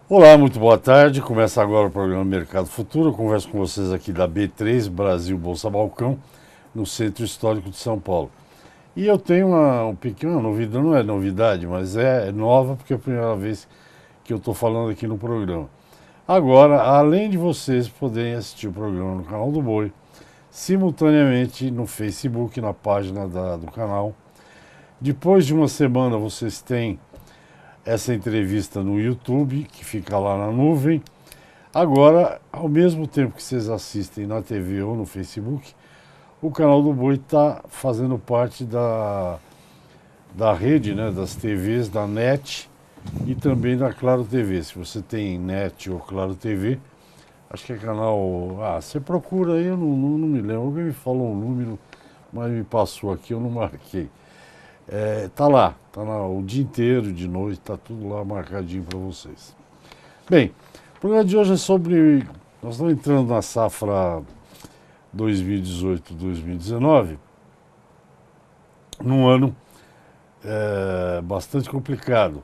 Olá, muito boa tarde. Começa agora o programa Mercado Futuro. Eu converso com vocês aqui da B3, Brasil Bolsa Balcão, no Centro Histórico de São Paulo. E eu tenho uma pequena novidade, não é novidade, mas é nova porque é a primeira vez que eu estou falando aqui no programa. Agora, além de vocês poderem assistir o programa no canal do Boi, simultaneamente no Facebook, na página do canal. Depois de uma semana vocês têm essa entrevista no YouTube, que fica lá na nuvem. Agora, ao mesmo tempo que vocês assistem na TV ou no Facebook, o canal do Boi está fazendo parte da rede, né, das TVs, da NET e também da Claro TV. Se você tem NET ou Claro TV, acho que é canal... você procura aí, eu não me lembro. Alguém me falou um número, mas me passou aqui, eu não marquei. Tá lá o dia inteiro, de noite, tá tudo lá marcadinho para vocês. Bem, o programa de hoje é sobre... Nós estamos entrando na safra 2018-2019, num ano bastante complicado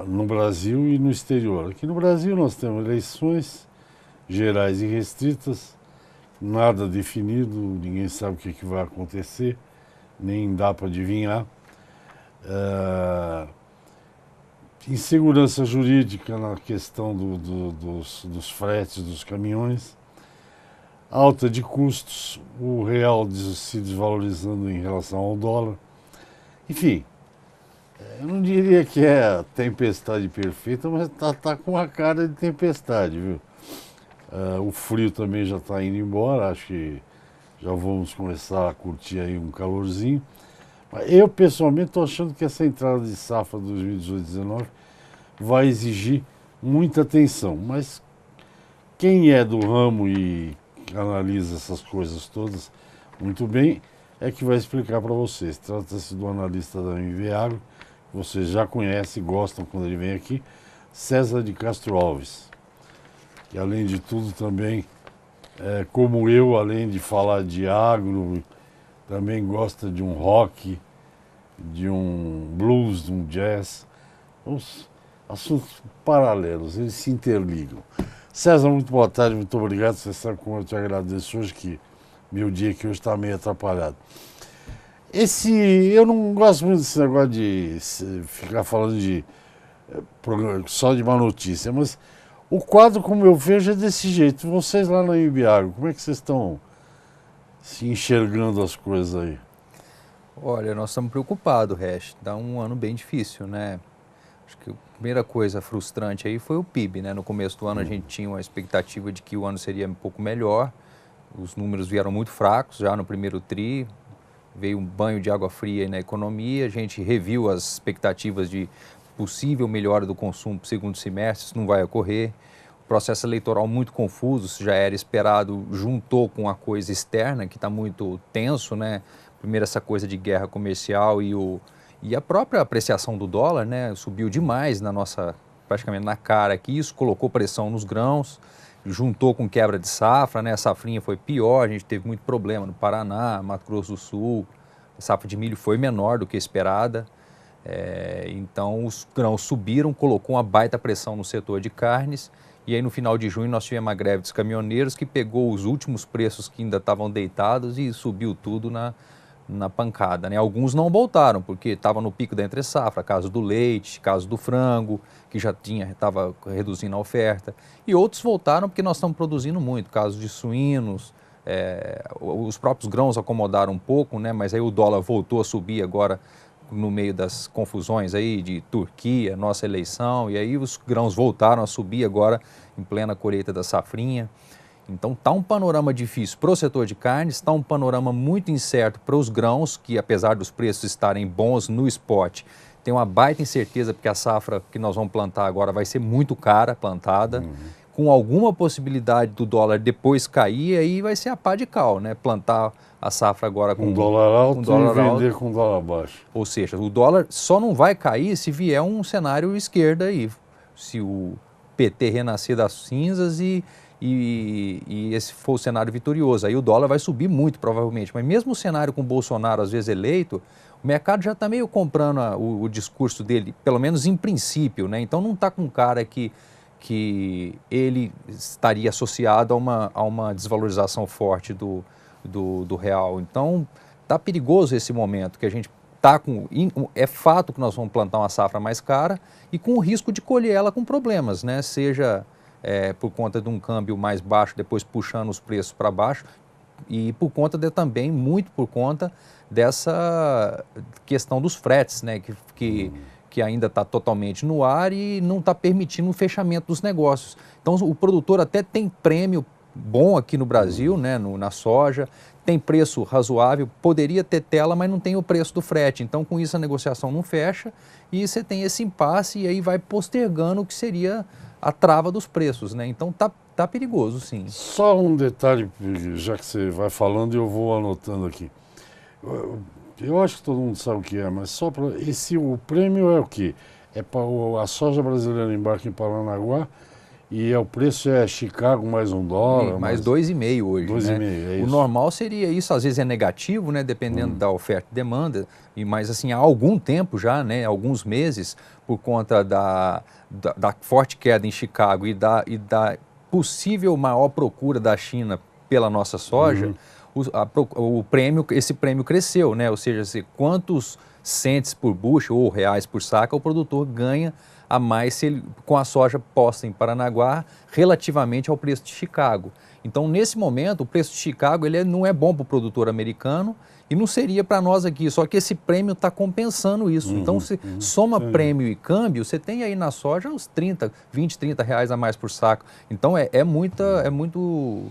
no Brasil e no exterior. Aqui no Brasil nós temos eleições gerais e restritas, nada definido, ninguém sabe o que vai acontecer, nem dá para adivinhar. Insegurança jurídica na questão dos fretes dos caminhões, alta de custos, o real se desvalorizando em relação ao dólar. Enfim, eu não diria que é a tempestade perfeita, mas tá com a cara de tempestade, viu? O frio também já está indo embora, acho que já vamos começar a curtir aí um calorzinho. Eu, pessoalmente, estou achando que essa entrada de safra 2018-2019 vai exigir muita atenção. Mas quem é do ramo e analisa essas coisas todas muito bem é que vai explicar para vocês. Trata-se do analista da MV Agro, que vocês já conhecem e gostam quando ele vem aqui, César de Castro Alves. E, além de tudo, também, como eu, além de falar de agro, também gosta de um rock, de um blues, de um jazz. Os assuntos paralelos, eles se interligam. César, muito boa tarde, muito obrigado. Você sabe como eu te agradeço hoje, que meu dia aqui hoje está meio atrapalhado. Eu não gosto muito desse negócio de ficar falando só de uma notícia, mas o quadro, como eu vejo, é desse jeito. Vocês lá na Ibiago, como é que vocês estão se enxergando as coisas aí? Olha, nós estamos preocupados, Hash. Dá um ano bem difícil, né? Acho que a primeira coisa frustrante aí foi o PIB, né? No começo do ano a gente tinha uma expectativa de que o ano seria um pouco melhor. Os números vieram muito fracos já no primeiro tri. Veio um banho de água fria aí na economia. A gente reviu as expectativas de possível melhora do consumo para o segundo semestre. Isso não vai ocorrer. O processo eleitoral muito confuso, isso já era esperado, juntou com a coisa externa, que está muito tenso, né? Primeiro essa coisa de guerra comercial e a própria apreciação do dólar, né? Subiu demais praticamente na cara aqui, isso colocou pressão nos grãos, juntou com quebra de safra, né? A safrinha foi pior, a gente teve muito problema no Paraná, Mato Grosso do Sul, a safra de milho foi menor do que esperada, então os grãos subiram, colocou uma baita pressão no setor de carnes, e aí no final de junho nós tivemos a greve dos caminhoneiros que pegou os últimos preços que ainda estavam deitados e subiu tudo na pancada, né? Alguns não voltaram, porque estava no pico da entre-safra, caso do leite, caso do frango, que já estava reduzindo a oferta. E outros voltaram porque nós estamos produzindo muito, caso de suínos, os próprios grãos acomodaram um pouco, né? Mas aí o dólar voltou a subir agora no meio das confusões aí de Turquia, nossa eleição, e aí os grãos voltaram a subir agora em plena colheita da safrinha. Então está um panorama difícil para o setor de carnes, está um panorama muito incerto para os grãos, que apesar dos preços estarem bons no spot, tem uma baita incerteza porque a safra que nós vamos plantar agora vai ser muito cara plantada, com alguma possibilidade do dólar depois cair, aí vai ser a pá de cal, né? Plantar a safra agora Com dólar alto dólar e vender alto, com dólar baixo. ou seja, o dólar só não vai cair se vier um cenário esquerda aí, se o PT renascer das cinzas e esse for o cenário vitorioso. Aí o dólar vai subir muito, provavelmente. Mas mesmo o cenário com o Bolsonaro, às vezes, eleito, o mercado já está meio comprando o discurso dele, pelo menos em princípio, né? Então não está com cara que que ele estaria associado a uma desvalorização forte do real. Então, está perigoso esse momento que a gente está com... É fato que nós vamos plantar uma safra mais cara e com o risco de colher ela com problemas, né? Seja por conta de um câmbio mais baixo, depois puxando os preços para baixo, e por conta também, muito por conta dessa questão dos fretes, né? Que ainda está totalmente no ar e não está permitindo o fechamento dos negócios. Então, o produtor até tem prêmio bom aqui no Brasil, né, na soja, tem preço razoável, poderia ter tela, mas não tem o preço do frete. Então, com isso, a negociação não fecha e você tem esse impasse e aí vai postergando o que seria a trava dos preços, né? Então, tá perigoso, sim. Só um detalhe, já que você vai falando, eu vou anotando aqui. Eu acho que todo mundo sabe o que é, mas só para... o prêmio é o quê? É para a soja brasileira embarca em Paranaguá e o preço é Chicago mais $1. Mais 2,5 hoje, 2,5, né? é isso. O normal seria isso, às vezes é negativo, né? Dependendo da oferta e demanda, mas assim, há algum tempo já, né? Alguns meses, por conta da forte queda em Chicago e da possível maior procura da China pela nossa soja, esse prêmio cresceu, né? Ou seja, quantos centes por bushel ou reais por saca o produtor ganha a mais com a soja posta em Paranaguá relativamente ao preço de Chicago. Então, nesse momento, o preço de Chicago não é bom para o produtor americano e não seria para nós aqui, só que esse prêmio está compensando isso. Então, se soma prêmio e câmbio, você tem aí na soja uns 20, 30 reais a mais por saco. Então, é muito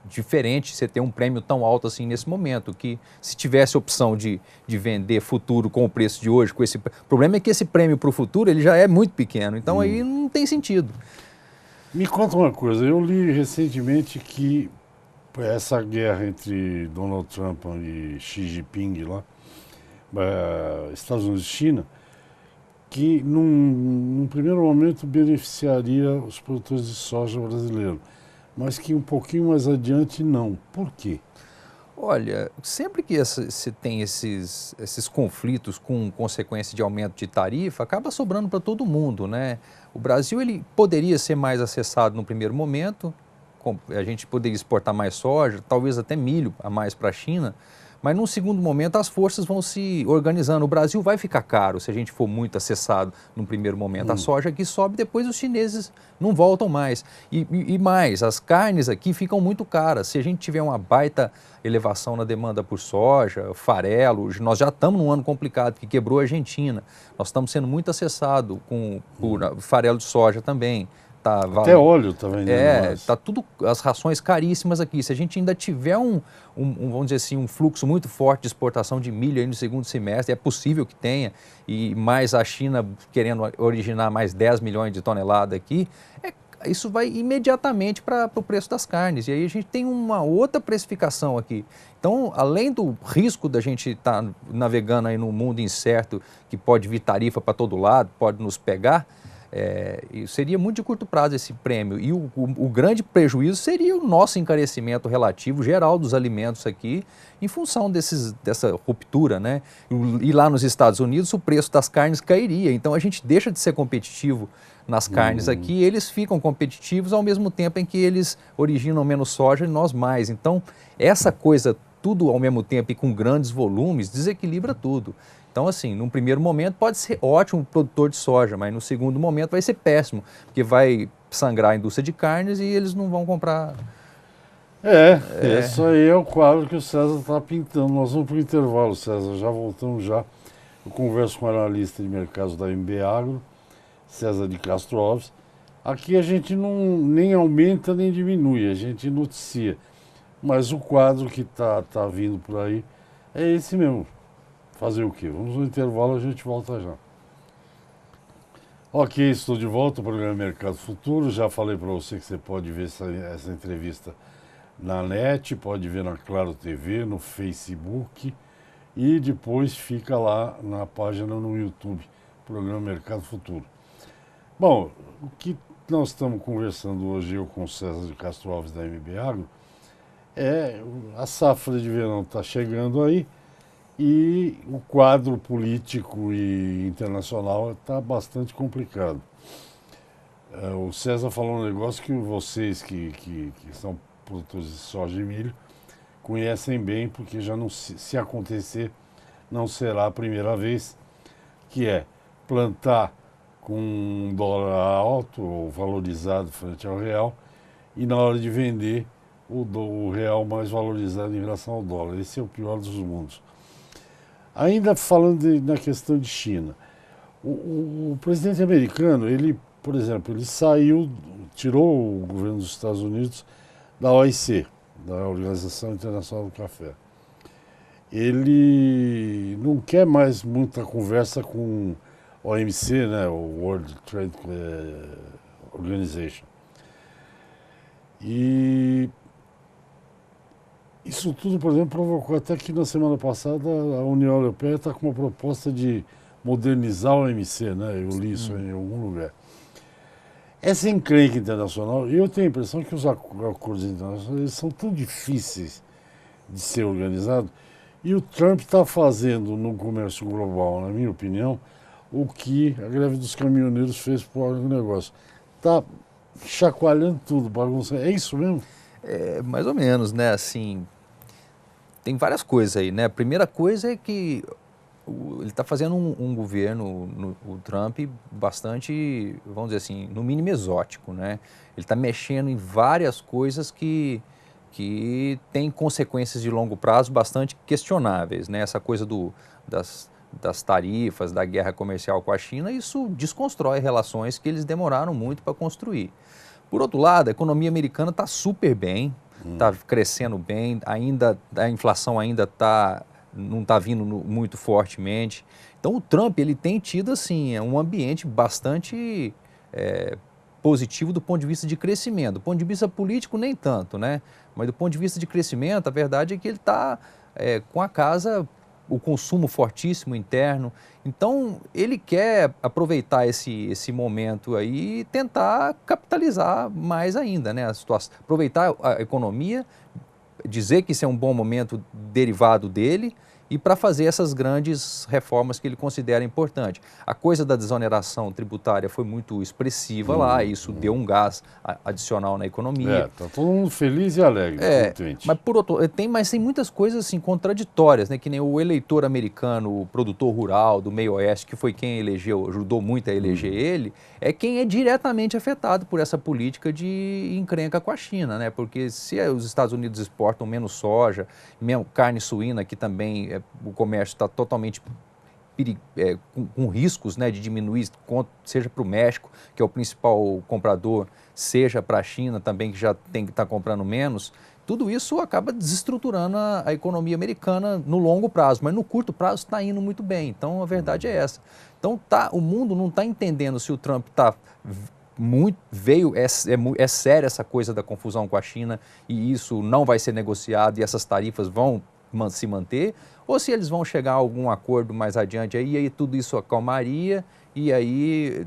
diferente você ter um prêmio tão alto assim nesse momento, que se tivesse opção de vender futuro com o preço de hoje, com esse... O problema é que esse prêmio para o futuro ele já é muito pequeno, então aí não tem sentido. Me conta uma coisa, eu li recentemente que essa guerra entre Donald Trump e Xi Jinping lá, Estados Unidos e China, que num primeiro momento beneficiaria os produtores de soja brasileiros, mas que um pouquinho mais adiante não. Por quê? Olha, sempre que se tem esses conflitos com consequência de aumento de tarifa, acaba sobrando para todo mundo, né? O Brasil ele poderia ser mais acessado no primeiro momento, a gente poderia exportar mais soja, talvez até milho a mais para a China, mas num segundo momento as forças vão se organizando. O Brasil vai ficar caro se a gente for muito acessado num primeiro momento. A soja aqui sobe, depois os chineses não voltam mais. E mais, as carnes aqui ficam muito caras. Se a gente tiver uma baita elevação na demanda por soja, farelo, nós já estamos num ano complicado, que quebrou a Argentina. Nós estamos sendo muito acessados por farelo de soja também. Até óleo está vendendo mais. Tá tudo, as rações caríssimas aqui. Se a gente ainda tiver vamos dizer assim, um fluxo muito forte de exportação de milho aí no segundo semestre, é possível que tenha, e mais a China querendo originar mais 10 milhões de toneladas aqui, isso vai imediatamente para o preço das carnes. E aí a gente tem uma outra precificação aqui. Então, além do risco da gente estar navegando aí num mundo incerto, que pode vir tarifa para todo lado, pode nos pegar, seria muito de curto prazo esse prêmio. E o grande prejuízo seria o nosso encarecimento relativo geral dos alimentos aqui, em função dessa ruptura, né? E lá nos Estados Unidos o preço das carnes cairia. Então a gente deixa de ser competitivo nas carnes aqui, e eles ficam competitivos ao mesmo tempo em que eles originam menos soja e nós mais. Então essa coisa tudo ao mesmo tempo e com grandes volumes desequilibra tudo. Então, assim, num primeiro momento pode ser ótimo o produtor de soja, mas no segundo momento vai ser péssimo, porque vai sangrar a indústria de carnes e eles não vão comprar. Isso aí é o quadro que o César está pintando. Nós vamos para o intervalo, César, já voltamos já. Eu converso com o analista de mercados da MB Agro, César de Castro Alves. Aqui a gente nem aumenta nem diminui, a gente noticia. Mas o quadro que tá vindo por aí é esse mesmo. Fazer o quê? Vamos no intervalo, a gente volta já. Ok, estou de volta ao programa Mercado Futuro. Já falei para você que você pode ver essa entrevista na net, pode ver na Claro TV, no Facebook e depois fica lá na página no YouTube, programa Mercado Futuro. Bom, o que nós estamos conversando hoje, eu com o César de Castro Alves da MB Agro, a safra de verão está chegando aí, e o quadro político e internacional está bastante complicado. O César falou um negócio que vocês que são produtores de soja e milho conhecem bem, porque já não se acontecer, não será a primeira vez, que é plantar com um dólar alto ou valorizado frente ao real e na hora de vender o real mais valorizado em relação ao dólar. Esse é o pior dos mundos. Ainda falando na questão de China, o presidente americano, ele, por exemplo, ele tirou o governo dos Estados Unidos da OIC, da Organização Internacional do Café. Ele não quer mais muita conversa com o OMC, né, o World Trade Organization. E isso tudo, por exemplo, provocou até que na semana passada a União Europeia está com uma proposta de modernizar o OMC, né? Eu li isso em algum lugar. Essa encrenca internacional, eu tenho a impressão que os acordos internacionais são tão difíceis de ser organizados, e o Trump está fazendo no comércio global, na minha opinião, o que a greve dos caminhoneiros fez para o agronegócio. Está chacoalhando tudo, bagunçando. É isso mesmo? É, mais ou menos, né? Assim, tem várias coisas aí, né? A primeira coisa é que ele está fazendo um governo, o Trump, bastante, vamos dizer assim, no mínimo exótico, né? Ele está mexendo em várias coisas que têm consequências de longo prazo bastante questionáveis, né? Essa coisa das tarifas, da guerra comercial com a China, isso desconstrói relações que eles demoraram muito para construir. Por outro lado, a economia americana está super bem, está crescendo bem, ainda a inflação ainda não está vindo muito fortemente. Então o Trump ele tem tido assim, um ambiente bastante positivo do ponto de vista de crescimento. Do ponto de vista político, nem tanto, né? Mas do ponto de vista de crescimento, a verdade é que ele está com a casa, o consumo fortíssimo interno. Então, ele quer aproveitar esse momento aí e tentar capitalizar mais ainda, né, a situação, aproveitar a economia, dizer que isso é um bom momento derivado dele e para fazer essas grandes reformas que ele considera importante. A coisa da desoneração tributária foi muito expressiva lá, isso deu um gás adicional na economia. Está todo mundo feliz e alegre, contente. Mas tem muitas coisas assim, contraditórias, né? Que nem o eleitor americano, o produtor rural do meio oeste, que foi quem ajudou muito a eleger ele, é quem é diretamente afetado por essa política de encrenca com a China, né? Porque se os Estados Unidos exportam menos soja, mesmo carne suína, que também o comércio está totalmente com riscos, né, de diminuir, seja para o México, que é o principal comprador, seja para a China também, que já tem que estar comprando menos, tudo isso acaba desestruturando a economia americana no longo prazo, mas no curto prazo está indo muito bem. Então a verdade é essa. Então o mundo não está entendendo se o Trump está é séria essa coisa da confusão com a China e isso não vai ser negociado e essas tarifas vão se manter, ou se eles vão chegar a algum acordo mais adiante aí, e aí tudo isso acalmaria e aí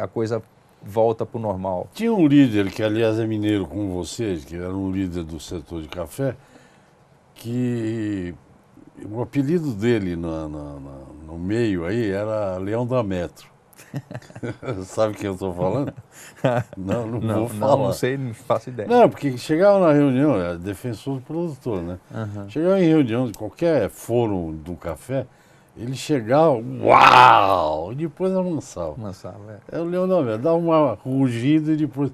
a coisa volta para o normal. Tinha um líder, que aliás é mineiro como você, que era um líder do setor de café, que o apelido dele no meio aí era Leão da Metro. Sabe quem eu estou falando? Não vou falar. Não sei, não faço ideia. Não, porque chegava na reunião, é defensor do produtor, né? Chegava em reunião de qualquer fórum do café, ele chegava, uau! E depois amansava. É o Leão da Metro, dava uma rugida e depois...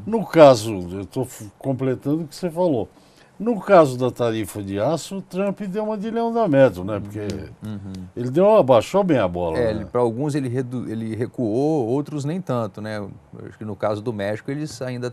No caso, eu estou completando o que você falou. No caso da tarifa de aço, o Trump deu uma de Leão da Metro, né? Porque ele abaixou bem a bola. Né? Para alguns ele recuou, outros nem tanto, né? Acho que no caso do México eles ainda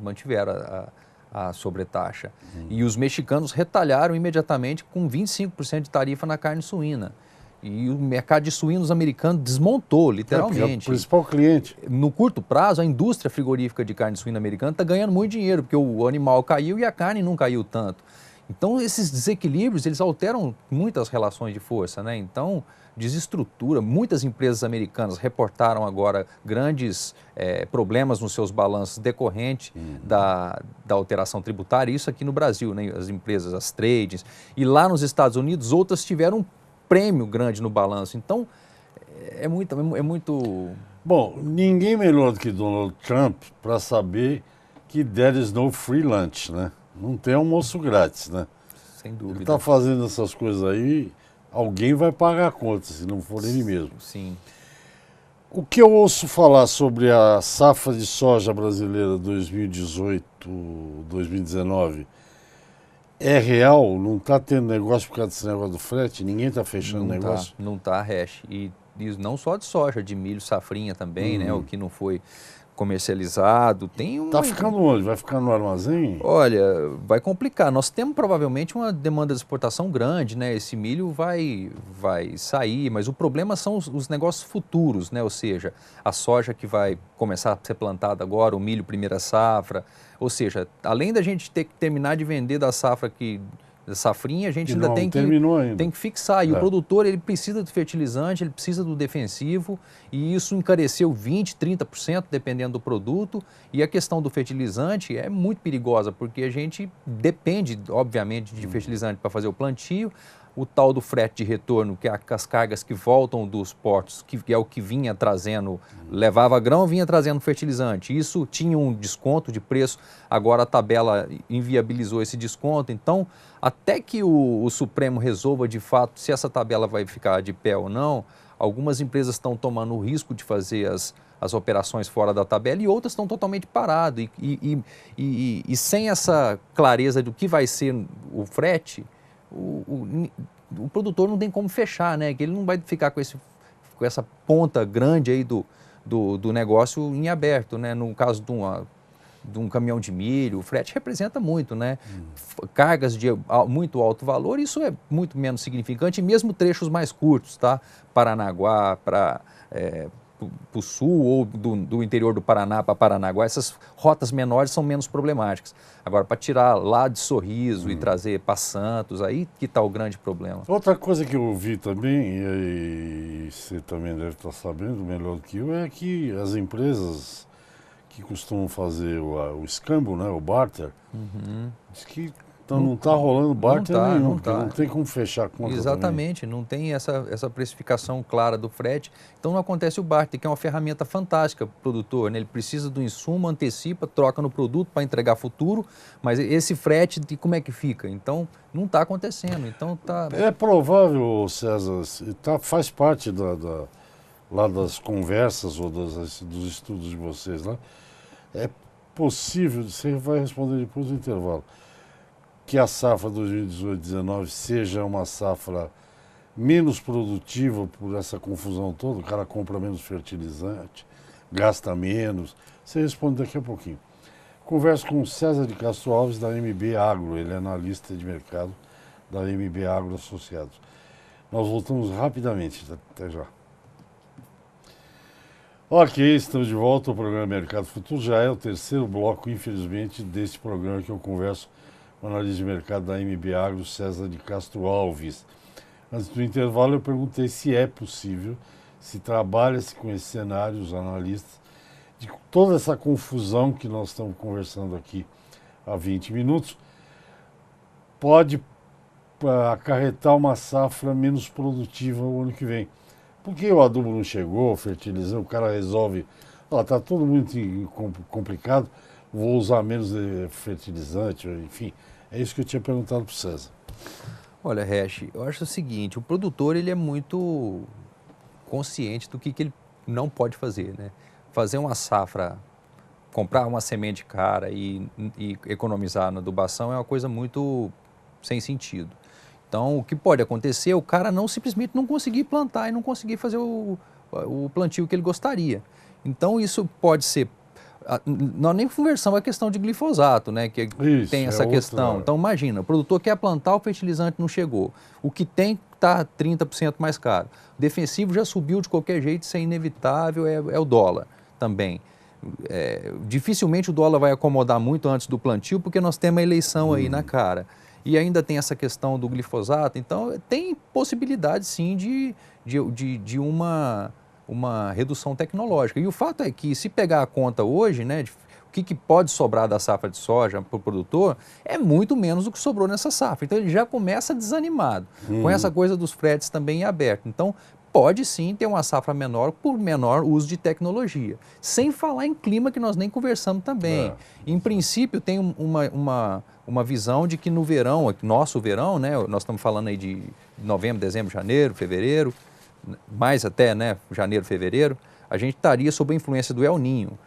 mantiveram a sobretaxa. E os mexicanos retalharam imediatamente com 25% de tarifa na carne suína. E o mercado de suínos americano desmontou, literalmente. É o principal cliente. No curto prazo, a indústria frigorífica de carne suína americana está ganhando muito dinheiro, porque o animal caiu e a carne não caiu tanto. Então, esses desequilíbrios, eles alteram muitas relações de força, né? Então, desestrutura. Muitas empresas americanas reportaram agora grandes problemas nos seus balanços decorrentes da alteração tributária. Isso aqui no Brasil, né? As empresas, as trades. E lá nos Estados Unidos, outras tiveram prêmio grande no balanço. Então, é muito... Bom, ninguém melhor do que Donald Trump para saber que there is no free lunch, né? Não tem almoço grátis, né? Sem Ele dúvida. está fazendo essas coisas aí, alguém vai pagar a conta, se não for ele mesmo. Sim. O que eu ouço falar sobre a safra de soja brasileira 2018-2019 é real? Não está tendo negócio por causa desse negócio do frete? Ninguém está fechando negócio? Não tá, Hash. E não só de soja, de milho, safrinha também, né? O que não foi comercializado. Tem Tá ficando onde? Vai ficar no armazém? Olha, vai complicar. Nós temos provavelmente uma demanda de exportação grande, né? Esse milho vai sair, mas o problema são os negócios futuros, né? Ou seja, a soja que vai começar a ser plantada agora, o milho primeira safra. Ou seja, além da gente ter que terminar de vender da safra da safrinha, a gente ainda tem que fixar. E o produtor, ele precisa do fertilizante, ele precisa do defensivo, e isso encareceu 20%, 30%, dependendo do produto. E a questão do fertilizante é muito perigosa, porque a gente depende, obviamente, de fertilizante para fazer o plantio. O tal do frete de retorno, que é as cargas que voltam dos portos, que é o que vinha trazendo, levava grão, vinha trazendo fertilizante. Isso tinha um desconto de preço, agora a tabela inviabilizou esse desconto. Então, até que o Supremo resolva de fato se essa tabela vai ficar de pé ou não, algumas empresas estão tomando o risco de fazer as operações fora da tabela e outras estão totalmente paradas. E sem essa clareza do que vai ser o frete, o produtor não tem como fechar, né? Que ele não vai ficar com essa ponta grande aí do negócio em aberto, né? No caso de um caminhão de milho, o frete representa muito, né? Cargas de muito alto valor, isso é muito menos significante, e mesmo trechos mais curtos, tá? Paranaguá para o sul ou do interior do Paraná para Paranaguá, essas rotas menores são menos problemáticas. Agora, para tirar lá de Sorriso e trazer para Santos, aí que está o grande problema. Outra coisa que eu vi também, e você também deve estar sabendo melhor do que eu, é que as empresas que costumam fazer o escambo, né, o barter, diz que não está rolando barter nenhum, porque não tem como fechar a conta. Exatamente, também. Não tem essa precificação clara do frete, então não acontece o barter, que é uma ferramenta fantástica para o produtor, né? Ele precisa do insumo, antecipa, troca no produto para entregar futuro, mas esse frete, como é que fica? Então, não está acontecendo. Então, É provável, César, faz parte lá das conversas ou dos estudos de vocês lá, é possível, você vai responder depois do intervalo, que a safra 2018-19 seja uma safra menos produtiva por essa confusão toda, o cara compra menos fertilizante, gasta menos. Você responde daqui a pouquinho. Converso com o César de Castro Alves, da MB Agro, ele é analista de mercado da MB Agro Associados. Nós voltamos rapidamente, até já. Ok, estamos de volta ao programa Mercado Futuro, já é o terceiro bloco, infelizmente, deste programa que eu converso com o analista de mercado da MB Agro, César de Castro Alves. Antes do intervalo, eu perguntei se é possível, se trabalha-se com esses cenários, os analistas, de toda essa confusão que nós estamos conversando aqui há 20 minutos, pode acarretar uma safra menos produtiva o ano que vem. Porque o adubo não chegou, o fertilizante, o cara resolve, está tudo muito complicado, vou usar menos fertilizante, enfim. É isso que eu tinha perguntado para o César. Olha, Hash, eu acho o seguinte, o produtor ele é muito consciente do que ele não pode fazer, né? Fazer uma safra, comprar uma semente cara e economizar na adubação é uma coisa muito sem sentido. Então, o que pode acontecer é o cara simplesmente não conseguir plantar e não conseguir fazer o plantio que ele gostaria. Então, isso pode ser, não é nem conversão, é questão de glifosato, né? Que isso, tem essa questão. Então, imagina, o produtor quer plantar, o fertilizante não chegou. O que tem está 30% mais caro. O defensivo já subiu de qualquer jeito, isso é inevitável, é o dólar também. Dificilmente o dólar vai acomodar muito antes do plantio, porque nós temos a eleição aí na cara. E ainda tem essa questão do glifosato, então tem possibilidade sim de uma redução tecnológica. E o fato é que se pegar a conta hoje, né, o que pode sobrar da safra de soja para o produtor, é muito menos do que sobrou nessa safra. Então ele já começa desanimado, com essa coisa dos fretes também em aberto. Então pode sim ter uma safra menor por menor uso de tecnologia. Sem falar em clima, que nós nem conversamos também. Em princípio, tem uma visão de que no verão, nosso verão, né, nós estamos falando aí de novembro, dezembro, janeiro, fevereiro, mais até, né, janeiro, fevereiro, a gente estaria sob a influência do El Ninho.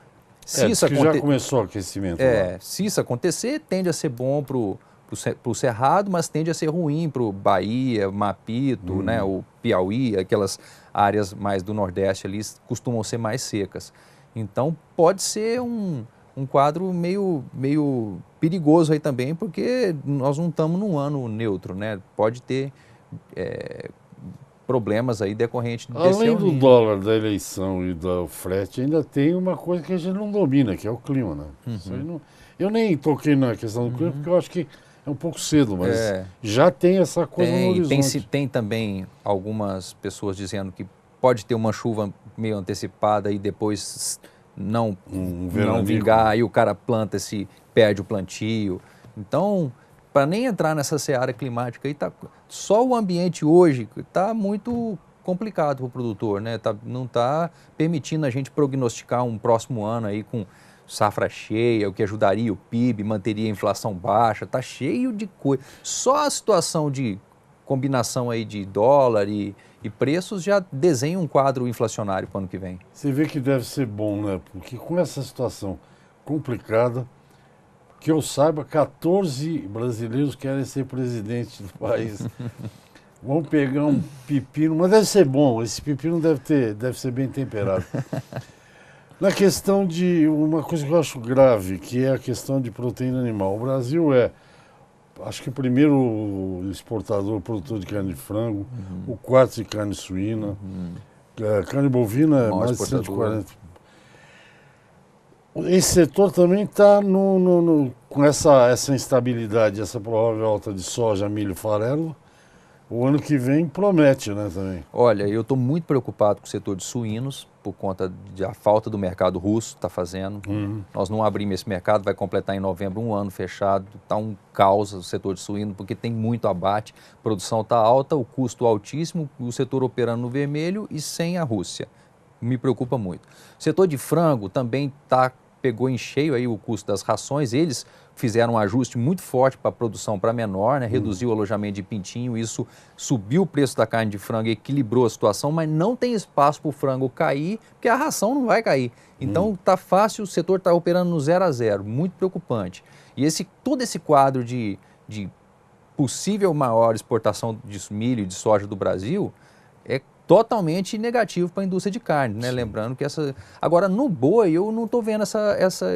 Já começou o aquecimento. Se isso acontecer, tende a ser bom para o Cerrado, mas tende a ser ruim para o Bahia, Mapito, né, o Piauí, aquelas áreas mais do Nordeste ali costumam ser mais secas. Então pode ser um quadro meio perigoso aí também, porque nós não estamos num ano neutro, né? Pode ter problemas aí decorrentes desse Além El do Niño. dólar, da eleição e do frete, ainda tem uma coisa que a gente não domina, que é o clima, né? Isso aí eu nem toquei na questão do clima, porque eu acho que é um pouco cedo, mas já tem essa coisa no horizonte. Tem também algumas pessoas dizendo que pode ter uma chuva meio antecipada e depois não vingar, aí o cara perde o plantio. Então, para nem entrar nessa seara climática aí, só o ambiente hoje está muito complicado para o produtor, né? Não está permitindo a gente prognosticar um próximo ano aí com safra cheia, o que ajudaria o PIB, manteria a inflação baixa, está cheio de coisa. Só a situação de combinação aí de dólar e preços já desenha um quadro inflacionário para o ano que vem. Você vê que deve ser bom, né? Porque com essa situação complicada, que eu saiba, 14 brasileiros querem ser presidente do país. Vão pegar um pepino, mas deve ser bom, esse pepino deve ser bem temperado. Na questão de uma coisa que eu acho grave, que é a questão de proteína animal. O Brasil acho que o primeiro exportador, produtor de carne de frango, o quarto de carne suína, carne bovina é mais de 140. Esse setor também está com essa instabilidade, essa provável alta de soja, milho, farelo. O ano que vem promete, né, também. Olha, eu estou muito preocupado com o setor de suínos, por conta da falta do mercado russo está fazendo. Nós não abrimos esse mercado, vai completar em novembro um ano fechado. Está um caos o setor de suíno, porque tem muito abate, a produção está alta, o custo altíssimo, o setor operando no vermelho e sem a Rússia. Me preocupa muito. O setor de frango também pegou em cheio aí o custo das rações. Eles fizeram um ajuste muito forte para a produção para menor, né? Reduziu o alojamento de pintinho, isso subiu o preço da carne de frango e equilibrou a situação, mas não tem espaço para o frango cair, porque a ração não vai cair. Então está fácil, o setor está operando no 0 a 0, muito preocupante. E todo esse quadro de possível maior exportação de milho e de soja do Brasil é totalmente negativo para a indústria de carne, né? Lembrando que Agora, no boi, eu não estou vendo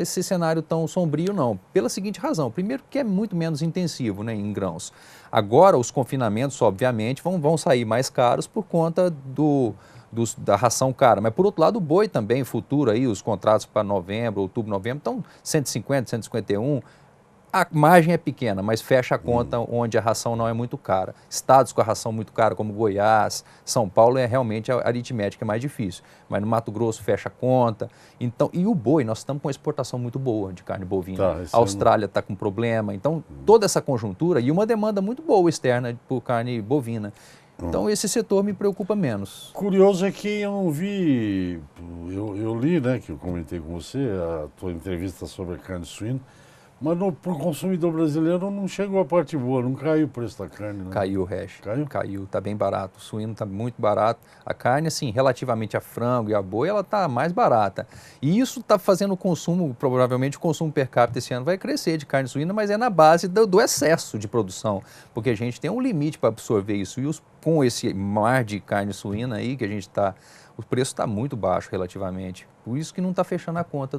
esse cenário tão sombrio, não. Pela seguinte razão. Primeiro, que é muito menos intensivo, né, em grãos. Agora, os confinamentos, obviamente, vão sair mais caros por conta da ração cara. Mas, por outro lado, o boi também, futuro aí, os contratos para novembro, outubro, novembro, estão 150, 151. A margem é pequena, mas fecha a conta onde a ração não é muito cara. Estados com a ração muito cara, como Goiás, São Paulo, realmente a aritmética é mais difícil. Mas no Mato Grosso fecha a conta. Então, e o boi, nós estamos com uma exportação muito boa de carne bovina. A Austrália está com problema. Então, toda essa conjuntura e uma demanda muito boa externa por carne bovina. Então, esse setor me preocupa menos. Curioso é que eu não vi, eu li, né, que eu comentei com você, a tua entrevista sobre a carne suína. Mas para o consumidor brasileiro não chegou a parte boa, não caiu o preço da carne, né? Caiu, Resch. Caiu, está bem barato. O suíno está muito barato. A carne, assim, relativamente a frango e a boi, ela está mais barata. E isso está fazendo o consumo, provavelmente o consumo per capita esse ano vai crescer de carne suína, mas é na base do excesso de produção, porque a gente tem um limite para absorver isso. E com esse mar de carne suína aí que a gente está, o preço está muito baixo relativamente. Por isso que não está fechando a conta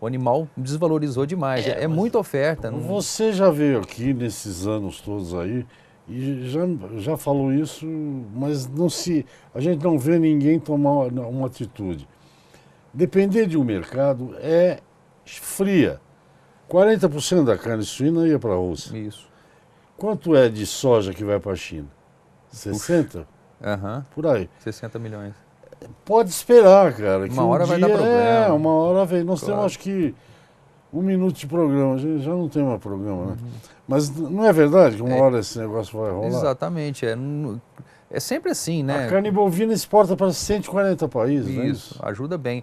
O animal desvalorizou demais, é muita oferta. Você já veio aqui nesses anos todos aí e já falou isso, mas a gente não vê ninguém tomar uma atitude. Depender de um mercado é fria. 40% da carne suína ia para a Rússia. Isso. Quanto é de soja que vai para a China? 60? Por aí. 60 milhões. Pode esperar, cara. Uma hora vai dar problema. Uma hora vem. Nós temos, acho que, 1 minuto de programa. A gente já não tem mais programa, né? Mas não é verdade que uma hora esse negócio vai rolar? Exatamente. É sempre assim, né? A carne bovina exporta para 140 países, não é Isso, ajuda bem.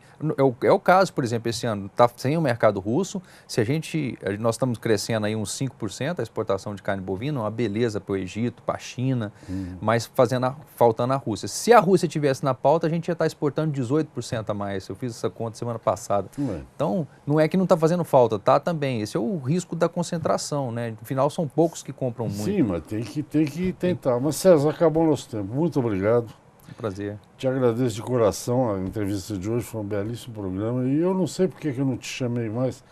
É o caso, por exemplo, esse ano, está sem o mercado russo, se nós estamos crescendo aí uns 5% a exportação de carne bovina, uma beleza para o Egito, para a China, mas faltando a Rússia. Se a Rússia estivesse na pauta, a gente ia estar exportando 18% a mais. Eu fiz essa conta semana passada. Então, não é que não está fazendo falta, tá também. Esse é o risco da concentração, né? No final, são poucos que compram muito. Sim, mas tem que tentar. Mas César, acabou o nosso tempo. Muito obrigado. Prazer. Te agradeço de coração. A entrevista de hoje foi um belíssimo programa. E eu não sei porque que eu não te chamei mais.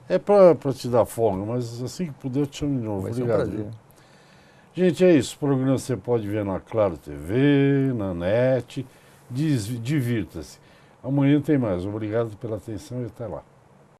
É para te dar folga, mas assim que puder eu te chamo de novo. Vai ser um Obrigado. prazer. Gente, é isso. O programa você pode ver na Claro TV, na NET. Divirta-se. Amanhã tem mais. Obrigado pela atenção e até lá.